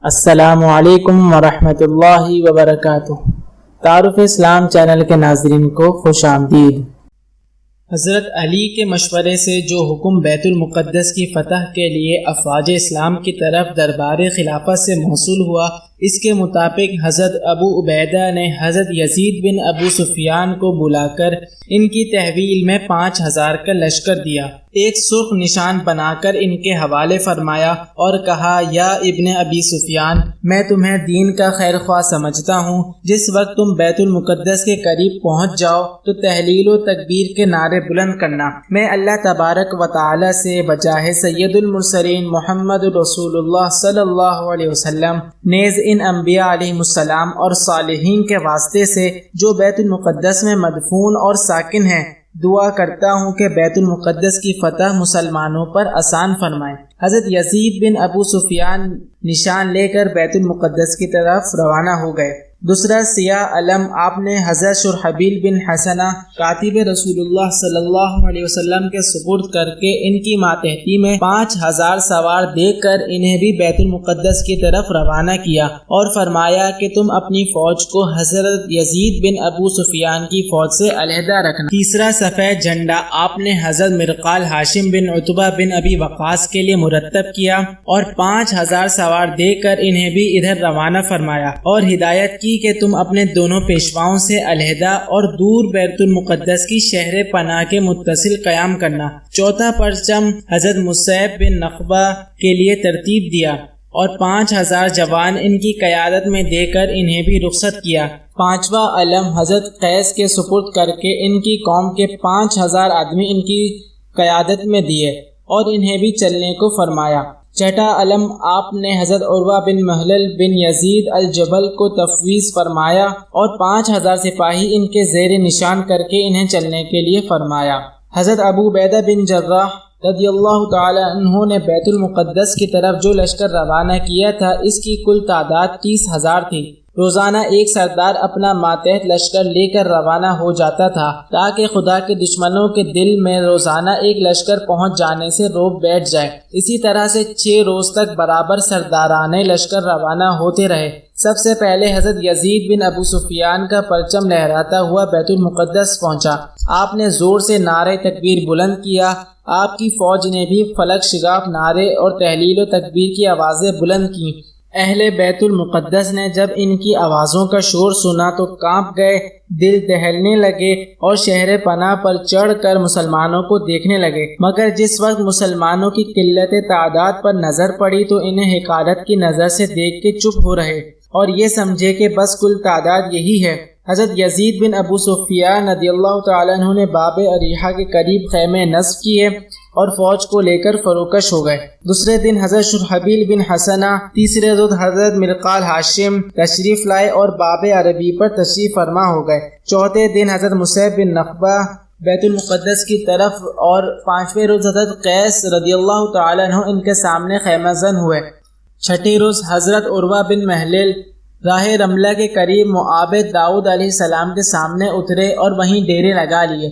السلام علیکم ورحمۃ اللہ وبرکاتہ۔ تعارف اسلام چینل کے ناظرین کو خوش آمدید۔ حضرت علی کے مشورے سے جو حکم بیت المقدس کی فتح کے لیے افواج اسلام کی طرف دربار خلافت سے موصول ہوا، اس کے مطابق حضرت ابو عبیدہ نے حضرت یزید بن ابو سفیان کو بلا کر ان کی تحویل میں 5000 کا لشکر دیا، ایک سرخ نشان بنا کر ان کے حوالے فرمایا اور کہا، یا ابن ابی سفیان، میں تمہیں دین کا خیر خواہ سمجھتا ہوں۔ جس وقت تم بیت المقدس کے قریب پہنچ جاؤ تو تحلیل و تکبیر کے نعرے بلند کرنا۔ میں اللہ تبارک و تعالی سے بجاہ سید المرسلین محمد رسول اللہ صلی اللہ علیہ وسلم نیز ان انبیاء علیہ السلام اور صالحین کے واسطے سے جو بیت المقدس میں مدفون اور ساکن ہیں دعا کرتا ہوں کہ بیت المقدس کی فتح مسلمانوں پر آسان فرمائے۔ حضرت یزید بن ابو سفیان نشان لے کر بیت المقدس کی طرف روانہ ہو گئے۔ دوسرا سیاہ علم آپ نے حضرت شرحبیل بن حسنہ کاتب رسول اللہ صلی اللہ علیہ وسلم کے سپرد کر کے ان کی ماتحتی میں 5000 سوار دے کر انہیں بھی بیت المقدس کی طرف روانہ کیا اور فرمایا کہ تم اپنی فوج کو حضرت یزید بن ابو سفیان کی فوج سے علیحدہ رکھنا۔ تیسرا سفید جھنڈا آپ نے حضرت مرقال ہاشم بن عتبہ بن ابی وقاص کے لیے مرتب کیا اور 5000 سوار دے کر انہیں بھی ادھر روانہ فرمایا اور ہدایت کی کہ تم اپنے دونوں پیشواؤں سے علیحدہ اور دور بیت المقدس کی شہر پناہ کے متصل قیام کرنا۔ چوتھا پرچم حضرت مصعب بن نخبہ کے لیے ترتیب دیا اور 5000 جوان ان کی قیادت میں دے کر انہیں بھی رخصت کیا۔ پانچواں علم حضرت قیس کے سپرد کر کے ان کی قوم کے 5000 آدمی ان کی قیادت میں دیے اور انہیں بھی چلنے کو فرمایا۔ چھٹا علم آپ نے حضرت عروہ بن محلل بن یزید الجبل کو تفویض فرمایا اور 5000 سپاہی ان کے زیر نشان کر کے انہیں چلنے کے لیے فرمایا۔ حضرت ابو عبیدہ بن جراح رضی اللہ تعالی عنہ نے بیت المقدس کی طرف جو لشکر روانہ کیا تھا اس کی کل تعداد 30,000 تھی۔ روزانہ ایک سردار اپنا ماتحت لشکر لے کر روانہ ہو جاتا تھا تاکہ خدا کے دشمنوں کے دل میں روزانہ ایک لشکر پہنچ جانے سے روب بیٹھ جائے۔ اسی طرح سے 6 روز تک برابر سردارانے لشکر روانہ ہوتے رہے۔ سب سے پہلے حضرت یزید بن ابو سفیان کا پرچم لہراتا ہوا بیت المقدس پہنچا۔ آپ نے زور سے نعرہ تکبیر بلند کیا۔ آپ کی فوج نے بھی فلک شگاف نعرے اور تحلیل و تکبیر کی آوازیں بلند کیں۔ اہل بیت المقدس نے جب ان کی آوازوں کا شور سنا تو کانپ گئے، دل دہلنے لگے اور شہر پناہ پر چڑھ کر مسلمانوں کو دیکھنے لگے، مگر جس وقت مسلمانوں کی قلت تعداد پر نظر پڑی تو انہیں حقارت کی نظر سے دیکھ کے چپ ہو رہے اور یہ سمجھے کہ بس کل تعداد یہی ہے۔ حضرت یزید بن ابو سفیان رضی اللہ تعالیٰ عنہ نے باب اریحہ کے قریب خیمے نصب کیے اور فوج کو لے کر فروکش ہو گئے۔ دوسرے دن حضرت شرحبیل بن حسنہ، تیسرے روز حضرت مرقال ہاشم تشریف لائے اور باب عربی پر تشریف فرما ہو گئے۔ چوتھے دن حضرت مصعب بن نخبہ بیت المقدس کی طرف اور 5ویں روز حضرت قیس رضی اللہ تعالیٰ عنہ ان کے سامنے خیمہ زن ہوئے۔ چھٹے روز حضرت عروہ بن محلل راہ رملہ کے قریب معابد داؤد علیہ السلام کے سامنے اترے اور وہیں ڈیرے لگا لیے۔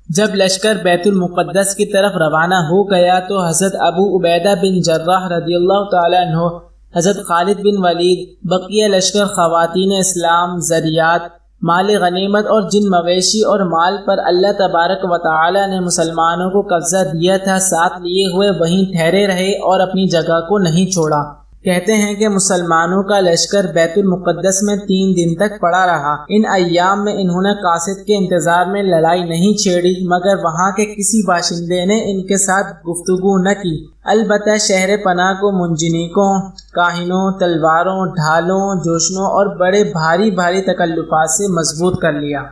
جب لشکر بیت المقدس کی طرف روانہ ہو گیا تو حضرت ابو عبیدہ بن جراح رضی اللہ تعالیٰ عنہ، حضرت خالد بن ولید، بقیہ لشکر، خواتین اسلام، ذریات، مال غنیمت اور جن مویشی اور مال پر اللہ تبارک و تعالی نے مسلمانوں کو قبضہ دیا تھا ساتھ لیے ہوئے وہیں ٹھہرے رہے اور اپنی جگہ کو نہیں چھوڑا۔ کہتے ہیں کہ مسلمانوں کا لشکر بیت المقدس میں 3 دن تک پڑا رہا۔ ان ایام میں انہوں نے قاصد کے انتظار میں لڑائی نہیں چھیڑی، مگر وہاں کے کسی باشندے نے ان کے ساتھ گفتگو نہ کی۔ البتہ شہر پناہ کو منجنیقوں، کاہنوں، تلواروں، ڈھالوں، جوشنوں اور بڑے بھاری بھاری تکلفات سے مضبوط کر لیا۔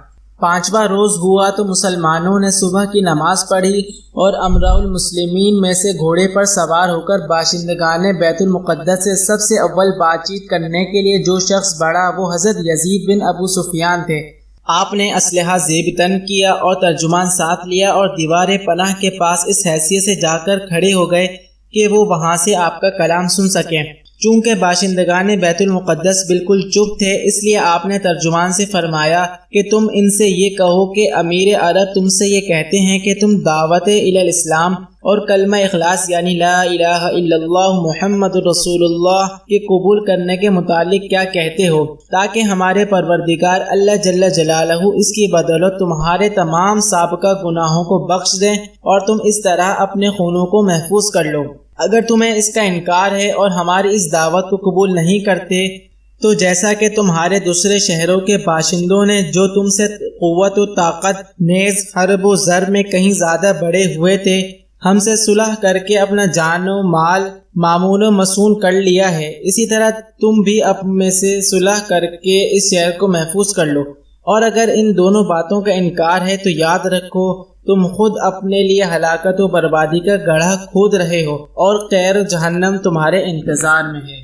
5واں روز ہوا تو مسلمانوں نے صبح کی نماز پڑھی اور امراء المسلمین میں سے گھوڑے پر سوار ہو کر باشندگان بیت المقدس سے سب سے اول بات چیت کرنے کے لیے جو شخص بڑھا وہ حضرت یزید بن ابو سفیان تھے۔ آپ نے اسلحہ زیب تن کیا اور ترجمان ساتھ لیا اور دیوار پناہ کے پاس اس حیثیت سے جا کر کھڑے ہو گئے کہ وہ وہاں سے آپ کا کلام سن سکیں۔ چونکہ باشندگان بیت المقدس بالکل چپ تھے، اس لیے آپ نے ترجمان سے فرمایا کہ تم ان سے یہ کہو کہ امیر عرب تم سے یہ کہتے ہیں کہ تم دعوت الی الاسلام اور کلمہ اخلاص یعنی لا الہ الا اللہ محمد رسول اللہ کے قبول کرنے کے متعلق کیا کہتے ہو، تاکہ ہمارے پروردگار اللہ جل جلالہ اس کی بدولت تمہارے تمام سابقہ گناہوں کو بخش دیں اور تم اس طرح اپنے خونوں کو محفوظ کر لو۔ اگر تمہیں اس کا انکار ہے اور ہماری اس دعوت کو قبول نہیں کرتے تو جیسا کہ تمہارے دوسرے شہروں کے باشندوں نے جو تم سے قوت و طاقت نیز حرب و زر میں کہیں زیادہ بڑے ہوئے تھے، ہم سے صلح کر کے اپنا جان و مال مامون و مسون کر لیا ہے، اسی طرح تم بھی اپنے سے صلح کر کے اس شہر کو محفوظ کر لو۔ اور اگر ان دونوں باتوں کا انکار ہے تو یاد رکھو تم خود اپنے لیے ہلاکت و بربادی کا گڑھا کھود رہے ہو اور خیر جہنم تمہارے انتظار میں ہے۔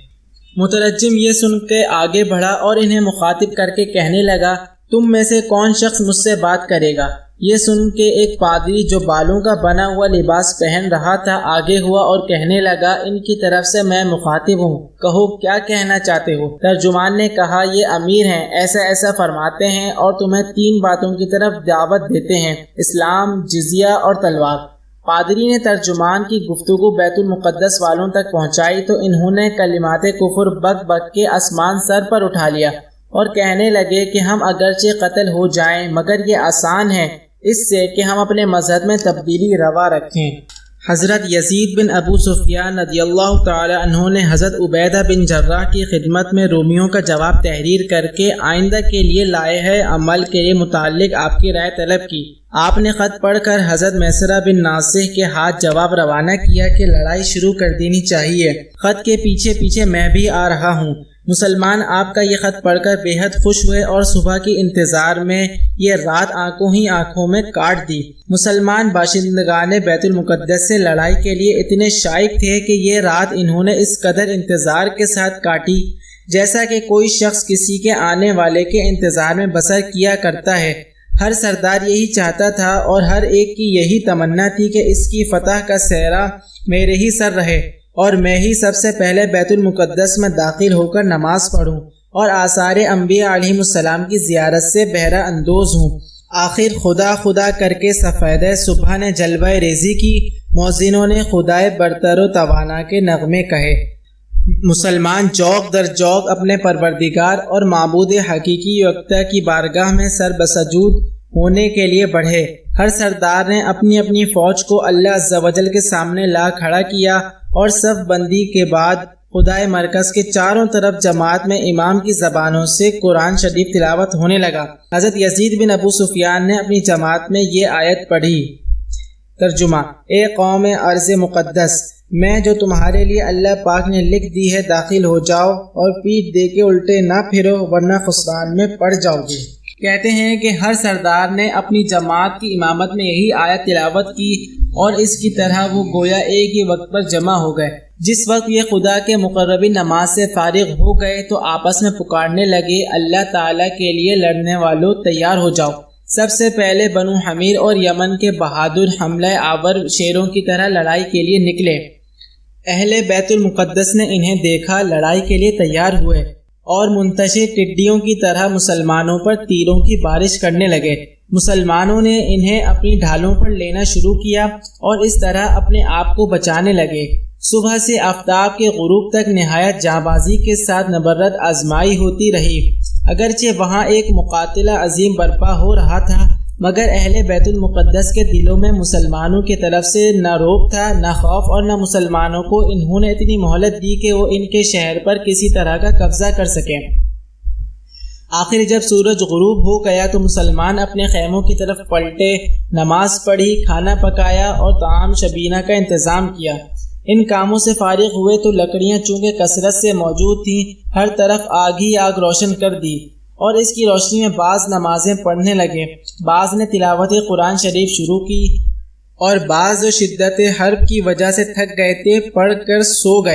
مترجم یہ سن کے آگے بڑھا اور انہیں مخاطب کر کے کہنے لگا، تم میں سے کون شخص مجھ سے بات کرے گا؟ یہ سن کے ایک پادری جو بالوں کا بنا ہوا لباس پہن رہا تھا آگے ہوا اور کہنے لگا، ان کی طرف سے میں مخاطب ہوں، کہو کیا کہنا چاہتے ہو؟ ترجمان نے کہا، یہ امیر ہیں، ایسا ایسا فرماتے ہیں اور تمہیں 3 باتوں کی طرف دعوت دیتے ہیں، اسلام، جزیہ اور تلوار۔ پادری نے ترجمان کی گفتگو بیت المقدس والوں تک پہنچائی تو انہوں نے کلمات کفر بک بک کے آسمان سر پر اٹھا لیا اور کہنے لگے کہ ہم اگرچہ قتل ہو جائیں مگر یہ آسان ہے اس سے کہ ہم اپنے مذہب میں تبدیلی روا رکھیں۔ حضرت یزید بن ابو سفیان رضی اللہ تعالی عنہ نے حضرت عبیدہ بن جراح کی خدمت میں رومیوں کا جواب تحریر کر کے آئندہ کے لیے لائحہ عمل کے متعلق آپ کی رائے طلب کی۔ آپ نے خط پڑھ کر حضرت میسرہ بن ناصح کے ہاتھ جواب روانہ کیا کہ لڑائی شروع کر دینی چاہیے، خط کے پیچھے پیچھے میں بھی آ رہا ہوں۔ مسلمان آپ کا یہ خط پڑھ کر بے حد خوش ہوئے اور صبح کی انتظار میں یہ رات آنکھوں ہی آنکھوں میں کاٹ دی۔ مسلمان باشندگان بیت المقدس سے لڑائی کے لیے اتنے شائق تھے کہ یہ رات انہوں نے اس قدر انتظار کے ساتھ کاٹی جیسا کہ کوئی شخص کسی کے آنے والے کے انتظار میں بسر کیا کرتا ہے۔ ہر سردار یہی چاہتا تھا اور ہر ایک کی یہی تمنا تھی کہ اس کی فتح کا سہرا میرے ہی سر رہے اور میں ہی سب سے پہلے بیت المقدس میں داخل ہو کر نماز پڑھوں اور آثار انبیاء علیہم السلام کی زیارت سے بہرہ اندوز ہوں۔ آخر خدا خدا کر کے سفید صبح نے جلوہ ریزی کی، مؤذنوں نے خدائے برتر و توانا کے نغمے کہے۔ مسلمان جوق در جوق اپنے پروردگار اور معبود حقیقی یکتا کی بارگاہ میں سر بسجود ہونے کے لیے بڑھے۔ ہر سردار نے اپنی اپنی فوج کو اللہ عز و جل کے سامنے لا کھڑا کیا اور صف بندی کے بعد خدائے مرکز کے چاروں طرف جماعت میں امام کی زبانوں سے قرآن شریف تلاوت ہونے لگا۔ حضرت یزید بن ابو سفیان نے اپنی جماعت میں یہ آیت پڑھی۔ ترجمہ: اے قوم ارض مقدس، میں جو تمہارے لیے اللہ پاک نے لکھ دی ہے داخل ہو جاؤ اور پیٹھ دے کے الٹے نہ پھرو ورنہ خسران میں پڑ جاؤ گے۔ کہتے ہیں کہ ہر سردار نے اپنی جماعت کی امامت میں یہی آیت تلاوت کی اور اس کی طرح وہ گویا ایک ہی وقت پر جمع ہو گئے۔ جس وقت یہ خدا کے مقربین نماز سے فارغ ہو گئے تو آپس میں پکارنے لگے، اللہ تعالیٰ کے لیے لڑنے والوں تیار ہو جاؤ۔ سب سے پہلے بنو حمیر اور یمن کے بہادر حملہ آور شیروں کی طرح لڑائی کے لیے نکلے۔ اہل بیت المقدس نے انہیں دیکھا، لڑائی کے لیے تیار ہوئے اور منتشر ٹڈیوں کی طرح مسلمانوں پر تیروں کی بارش کرنے لگے۔ مسلمانوں نے انہیں اپنی ڈھالوں پر لینا شروع کیا اور اس طرح اپنے آپ کو بچانے لگے۔ صبح سے آفتاب کے غروب تک نہایت جانبازی کے ساتھ نبرد آزمائی ہوتی رہی۔ اگرچہ وہاں ایک مقاتلہ عظیم برپا ہو رہا تھا مگر اہل بیت المقدس کے دلوں میں مسلمانوں کی طرف سے نہ روب تھا نہ خوف، اور نہ مسلمانوں کو انہوں نے اتنی مہلت دی کہ وہ ان کے شہر پر کسی طرح کا قبضہ کر سکیں۔ آخر جب سورج غروب ہو گیا تو مسلمان اپنے خیموں کی طرف پلٹے، نماز پڑھی، کھانا پکایا اور طعام شبینہ کا انتظام کیا۔ ان کاموں سے فارغ ہوئے تو لکڑیاں چونکہ کثرت سے موجود تھیں، ہر طرف آگ ہی آگ روشن کر دی اور اس کی روشنی میں بعض نمازیں پڑھنے لگے، بعض نے تلاوت قرآن شریف شروع کی اور بعض جو شدت حرب کی وجہ سے تھک گئے تھے پڑھ کر سو گئے۔